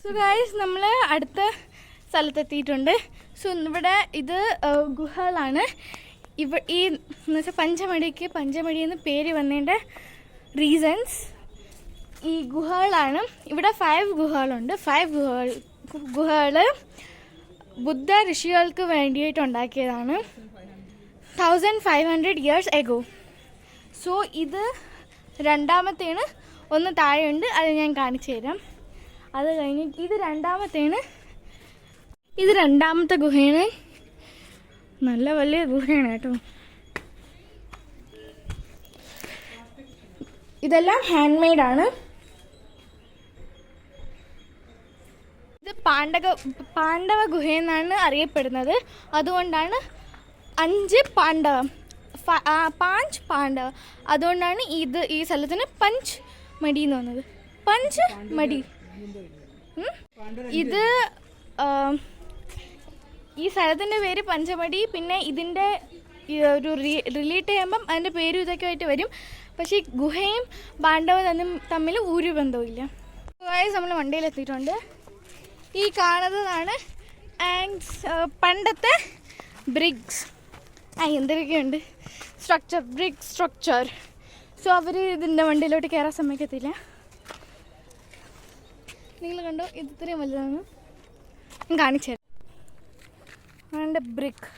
So guys നമ്മൾ അടുത്ത സ്ഥലത്തെത്തിയിട്ടുണ്ട്. So ഇവിടെ ഇത് ഗുഹകളാണ്. ഈ എന്ന് വെച്ചാൽ പഞ്ചമടി എന്ന് പേര് വന്നതിൻ്റെ റീസൺസ് ഈ ഗുഹകളാണ്. ഇവിടെ 5 ഗുഹകളുണ്ട്. 5 ഗുഹകൾ ബുദ്ധ ഋഷികൾക്ക് വേണ്ടിയിട്ട് ഉണ്ടാക്കിയതാണ് 1500 years ago. സോ ഇത് രണ്ടാമത്തേണ്. ഒന്ന് താഴെയുണ്ട്, അത് ഞാൻ കാണിച്ചു തരാം. അത് കഴിഞ്ഞ് ഇത് രണ്ടാമത്തെ ഗുഹയാണ്. നല്ല വലിയ ഗുഹയാണ് കേട്ടോ. ഇതെല്ലാം ഹാൻഡ് മെയ്ഡാണ്. ഇത് പാണ്ഡവ ഗുഹയെന്നാണ് അറിയപ്പെടുന്നത്. അതുകൊണ്ടാണ് 5 പാണ്ഡവ. അതുകൊണ്ടാണ് ഈ സ്ഥലത്തിന് പഞ്ച് മടി എന്ന് വന്നത്. പഞ്ച് മടി. ഇത് ഈ സ്ഥലത്തിൻ്റെ പേര് പഞ്ചമടി. പിന്നെ ഇതിൻ്റെ ഒരു റിലേറ്റ് ചെയ്യുമ്പം അതിൻ്റെ പേരും ഇതൊക്കെ ആയിട്ട് വരും. പക്ഷേ ഗുഹയും പാണ്ഡവ തമ്മിൽ ഒരു ബന്ധവുമില്ല. നമ്മൾ വണ്ടിയിലെത്തിയിട്ടുണ്ട്. ഈ കാണുന്നതാണ് പണ്ടത്തെ ബ്രിക്സ്. എന്തൊക്കെയുണ്ട് ബ്രിക് സ്ട്രക്ചർ. സോ അവർ ഇതിൻ്റെ വണ്ടിയിലോട്ട് കയറാൻ സമ്മതിക്കത്തില്ല. നിങ്ങൾ കണ്ടോ, ഇത് ഇത്രയും വലുതാണ്. ഞാൻ കാണിച്ചു തരാം. ബ്രിക്ക്